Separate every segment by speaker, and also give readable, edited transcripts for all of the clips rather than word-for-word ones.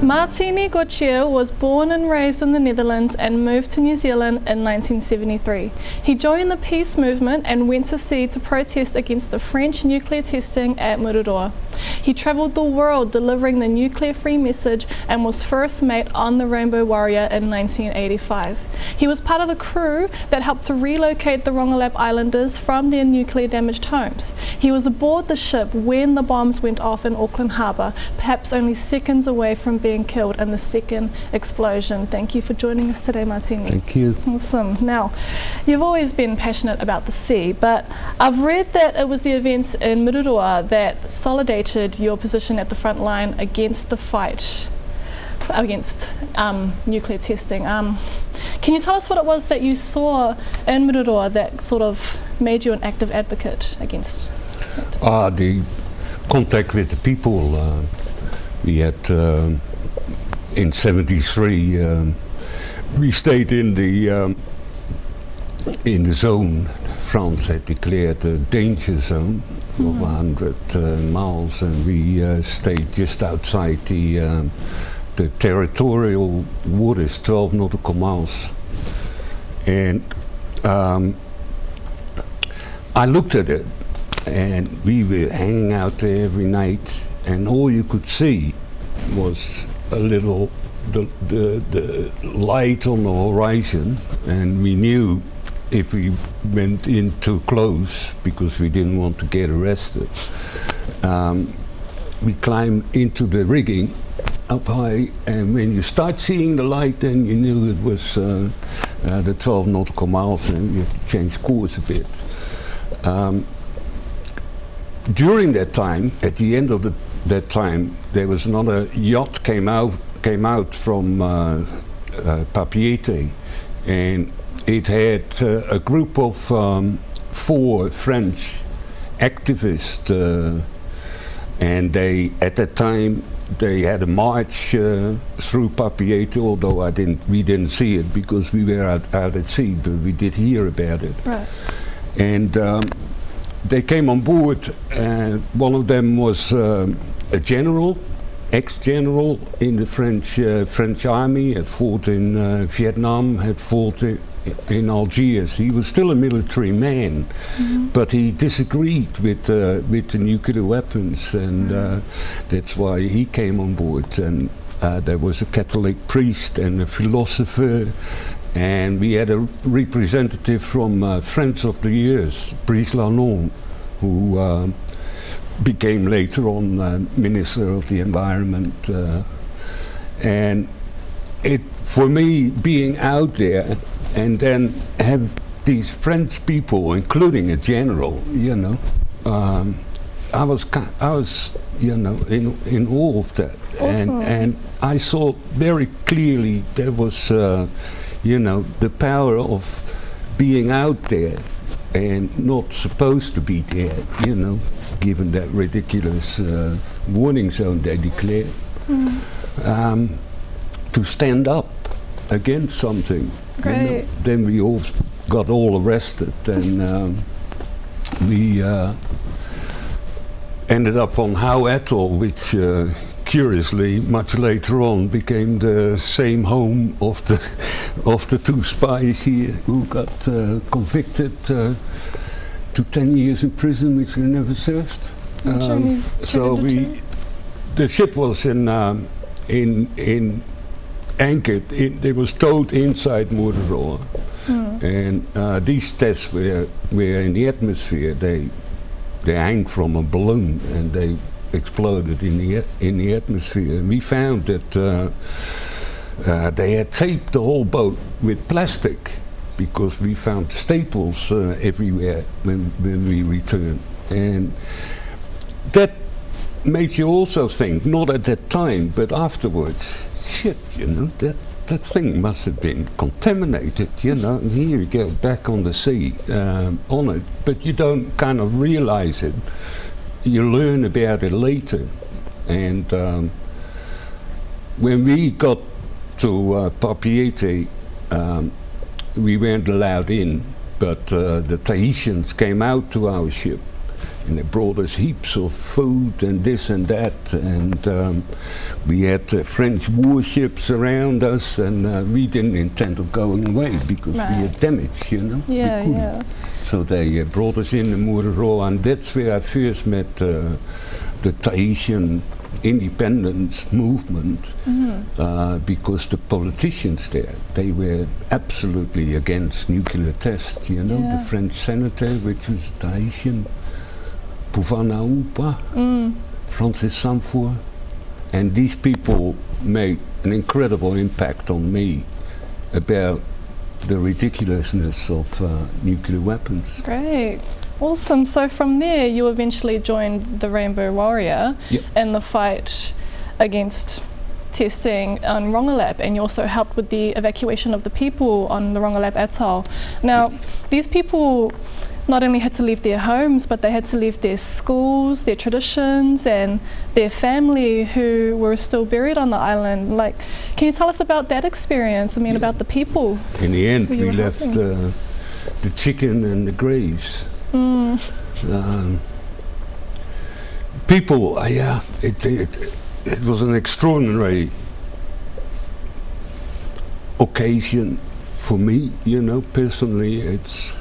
Speaker 1: Martini Gotje was born and raised in the Netherlands and moved to New Zealand in 1973. He joined the peace movement and went to sea to protest against the French nuclear testing at Mururoa. He travelled the world delivering the nuclear-free message and was first mate on the Rainbow Warrior in 1985. He was part of the crew that helped to relocate the Rongelap Islanders from their nuclear-damaged homes. He was aboard the ship when the bombs went off in Auckland Harbour, perhaps only seconds away from being killed in the second explosion. Thank you for joining us today, Martini.
Speaker 2: Thank you.
Speaker 1: Awesome. Now, you've always been passionate about the sea, but I've read that it was the events in Mururoa that solidated your position at the front line against the fight against nuclear testing. Can you tell us what it was that you saw in Mururoa that sort of made you an active advocate against it?
Speaker 2: The contact with the people. We had in '73 we stayed in the zone. France had declared a danger zone of 100 miles, and we stayed just outside the territorial waters, 12 nautical miles. And I looked at it, and we were hanging out there every night, and all you could see was a little the light on the horizon, and we knew if we went in too close, because we didn't want to get arrested, we climbed into the rigging up high, and when you start seeing the light, then you knew it was the 12 nautical miles, and you had to change course a bit. During that time, at the end of that time, there was another yacht came out from Papiete, and it had a group of 4 French activists, and they, at that time, they had a march through Papiete, although we didn't see it because we were out at sea, but we did hear about it. Right. And they came on board, and one of them was a general, ex-general in the French army, had fought in Vietnam, had fought in Algiers. He was still a military man, but he disagreed with the nuclear weapons, and that's why he came on board. And there was a Catholic priest and a philosopher, and we had a representative from Friends of the Earth, Griesel, who became later on Minister of the Environment. And for me, being out there and then have these French people, including a general, I was in awe of that. Awesome. And I saw very clearly there was the power of being out there and not supposed to be there, given that ridiculous warning zone they declared, to stand up against something.
Speaker 1: Great.
Speaker 2: Then we all got all arrested, and we ended up on Howe Atoll, which curiously, much later on, became the same home of the 2 spies here who got convicted to 10 years in prison, which they never served. So the ship was in anchored. It was towed inside Mururoa, and these tests were in the atmosphere. They hang from a balloon, and they exploded in the atmosphere. And we found that they had taped the whole boat with plastic, because we found staples everywhere when we returned. And that made you also think, not at that time, but afterwards, shit, that thing must have been contaminated, and here you go back on the sea on it, but you don't kind of realize it. You learn about it later. And when we got to Papiete, we weren't allowed in, but the Tahitians came out to our ship And they brought us heaps of food and this and that, and we had French warships around us, and we didn't intend of going away because we had damage, you know.
Speaker 1: Yeah, yeah.
Speaker 2: So they brought us in Muraroa, and that's where I first met the Tahitian independence movement, because the politicians there, they were absolutely against nuclear tests, you know. The French senator, which was Tahitian, Puvanaupa, Francis Sanford, and these people made an incredible impact on me about the ridiculousness of nuclear weapons.
Speaker 1: Great. Awesome. So from there, you eventually joined the Rainbow Warrior in the fight against testing on Rongelap, and you also helped with the evacuation of the people on the Rongelap Atoll. Now, these people not only had to leave their homes, but they had to leave their schools, their traditions, and their family who were still buried on the island. Like, can you tell us about that experience? I mean, about the people.
Speaker 2: In the end, we left the chicken and the graves. People, it was an extraordinary occasion for me, you know, personally. It's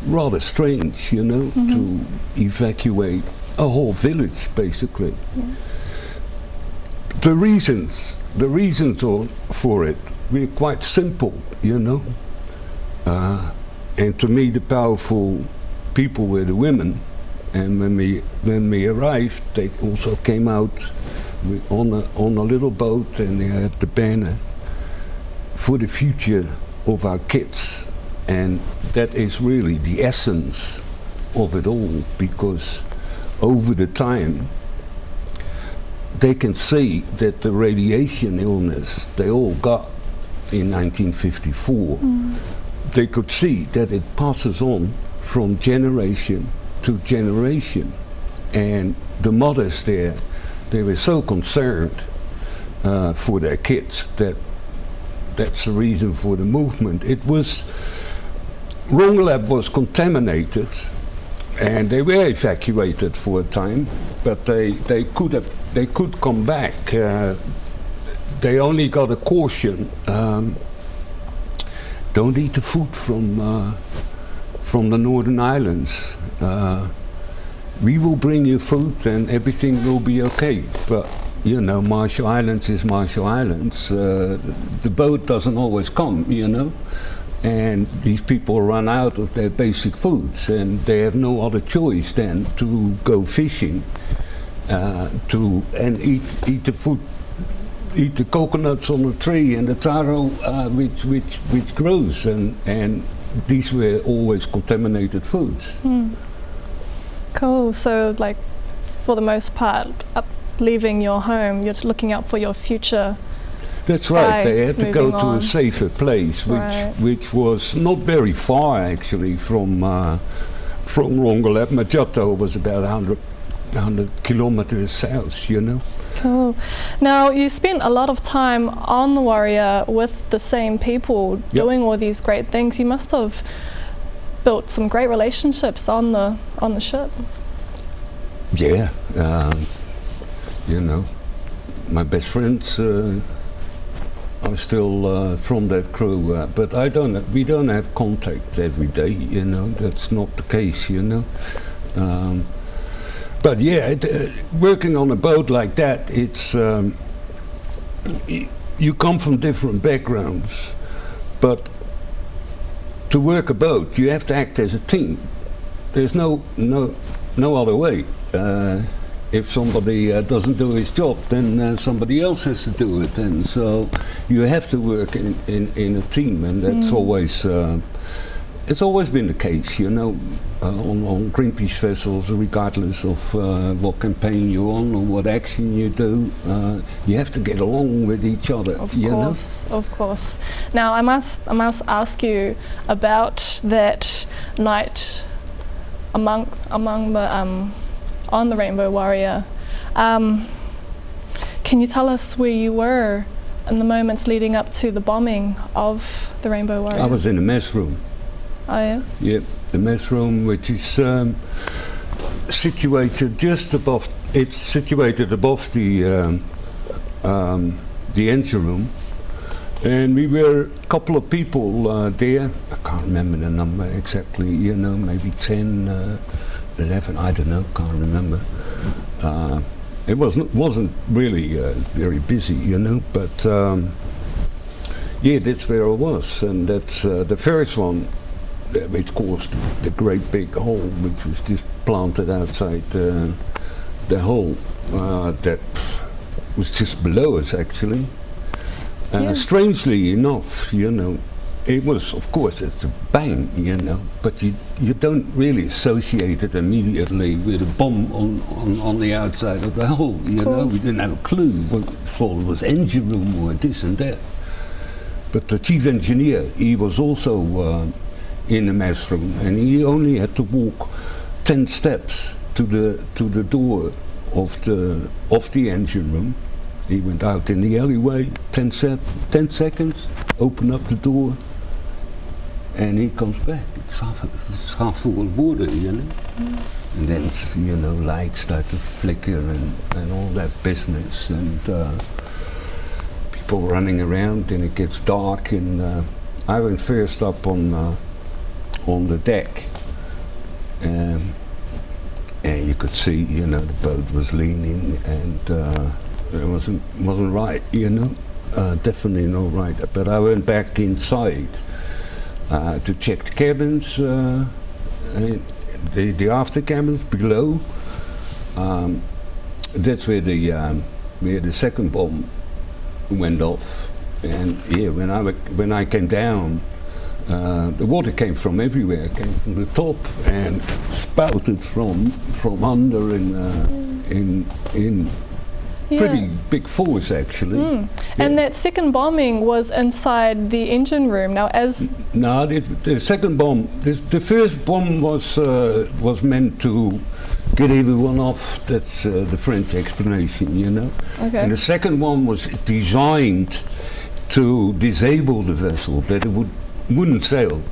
Speaker 2: rather strange, you know, to evacuate a whole village, basically. The reasons for it were quite simple, you know. And to me, the powerful people were the women. And when we arrived, they also came out on a little boat, and they had the banner for the future of our kids. And that is really the essence of it all, because over the time they can see that the radiation illness they all got in 1954, they could see that it passes on from generation to generation. And the mothers there, they were so concerned for their kids that that's the reason for the movement. It was Rongelap was contaminated, and they were evacuated for a time, but they could come back. They only got a caution: don't eat the food from the Northern Islands. We will bring you food, and everything will be okay. But you know, Marshall Islands is Marshall Islands. The boat doesn't always come, you know. And these people run out of their basic foods, and they have no other choice than to go fishing, and eat the food, eat the coconuts on the tree and the taro which grows, and these were always contaminated foods.
Speaker 1: Cool. So, like, for the most part, leaving your home, you're looking out for your future.
Speaker 2: That's right. They had to go to a safer place, which was not very far actually from Rongelap. Majato was about 100 kilometers south, you know.
Speaker 1: Cool. Now, you spent a lot of time on the Warrior with the same people doing all these great things. You must have built some great relationships on the ship.
Speaker 2: Yeah, you know, my best friends are still from that crew, but we don't have contact every day, you know. That's not the case, you know. But yeah, working on a boat like that, it's you come from different backgrounds, but to work a boat, you have to act as a team. There's no other way. If somebody doesn't do his job, then somebody else has to do it, and so you have to work in a team, and that's always it's always been the case, you know, on Greenpeace vessels, regardless of what campaign you're on or what action you do, you have to get along with each other.
Speaker 1: Of course. Now I must ask you about that night among the on the Rainbow Warrior. Can you tell us where you were in the moments leading up to the bombing of the Rainbow Warrior?
Speaker 2: I was in the mess room.
Speaker 1: Oh yeah?
Speaker 2: Yep, the mess room, which is situated just above. It's situated above the engine room, and we were a couple of people there. I can't remember the number exactly. You know, maybe 10, 11. I don't know. Can't remember. It wasn't really very busy, you know, but yeah, that's where I was, and that's the first one, which caused the great big hole, which was just planted outside the hole that was just below us, actually. Strangely enough, you know, it was, of course, it's a bang, you know, but you don't really associate it immediately with a bomb on the outside of the hole, you know. We didn't have a clue. We thought it was engine room or this and that. But the chief engineer, he was also in the mess room, and he only had to walk 10 steps to the door of the engine room. He went out in the alleyway, 10 seconds, opened up the door, and he comes back. It's half full of water, you know. And then, you know, lights start to flicker and all that business, and people running around, and it gets dark. And I went first up on the deck, and you could see, you know, the boat was leaning, and it wasn't right, you know. Definitely not right. But I went back inside to check the cabins, the after cabins below. That's where the second bomb went off, and yeah, when I came down, the water came from everywhere. It came from the top and spouted from under in pretty big force, actually. Yeah.
Speaker 1: And that second bombing was inside the engine room. Now,
Speaker 2: the second bomb, the first bomb was meant to get everyone off. That's the French explanation, you know. Okay. And the second one was designed to disable the vessel, that it wouldn't sail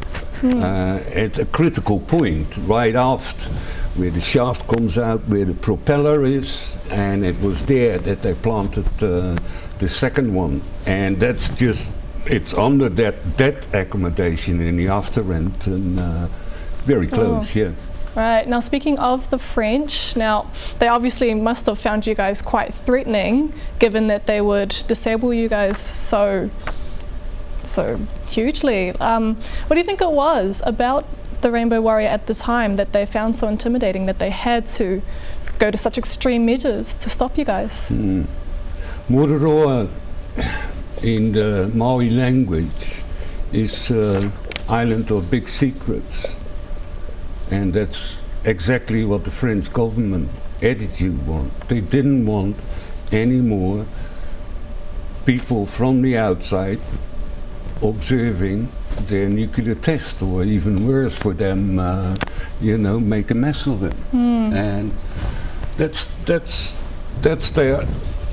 Speaker 2: at a critical point, right aft, where the shaft comes out, where the propeller is, and it was there that they planted the second one. And that's just, it's under that accommodation in the after end, and very close, yeah.
Speaker 1: Right, now speaking of the French, now they obviously must have found you guys quite threatening, given that they would disable you guys so hugely. What do you think it was about the Rainbow Warrior at the time that they found so intimidating that they had to go to such extreme measures to stop you guys?
Speaker 2: Moroa in the Maori language is island of big secrets, and that's exactly what the French government attitude want. They didn't want any more people from the outside observing their nuclear test, or even worse for them, you know, make a mess of it. And that's their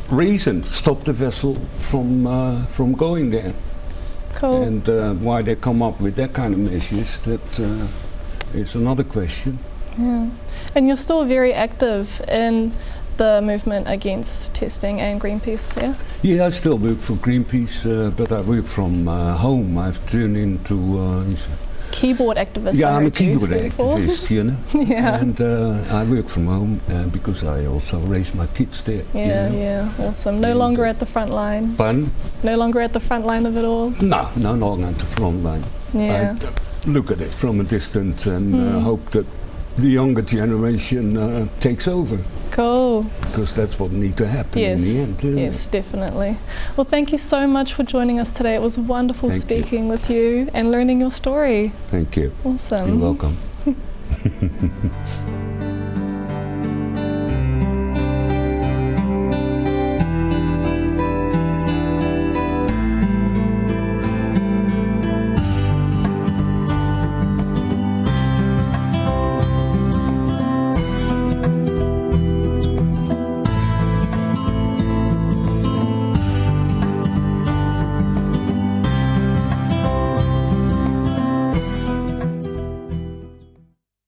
Speaker 2: reason, stop the vessel from going there.
Speaker 1: Cool.
Speaker 2: And why they come up with that kind of measures, that is another question.
Speaker 1: Yeah. And you're still very active in the movement against testing and Greenpeace, yeah?
Speaker 2: Yeah, I still work for Greenpeace, but I work from home. I've turned into
Speaker 1: keyboard activist.
Speaker 2: Yeah, I'm a keyboard activist, you know.
Speaker 1: Yeah.
Speaker 2: And I work from home because I also raise my kids there.
Speaker 1: Yeah, you know? Yeah, awesome. No longer at the front line.
Speaker 2: Pardon?
Speaker 1: No longer at the front line of it all.
Speaker 2: No longer at the front line.
Speaker 1: Yeah.
Speaker 2: I look at it from a distance and hope that the younger generation takes over.
Speaker 1: Cool.
Speaker 2: Because that's what needs to happen in the end.
Speaker 1: Yes, definitely. Well, thank you so much for joining us today. It was wonderful speaking with you and learning your story.
Speaker 2: Thank you.
Speaker 1: Awesome.
Speaker 2: You're welcome.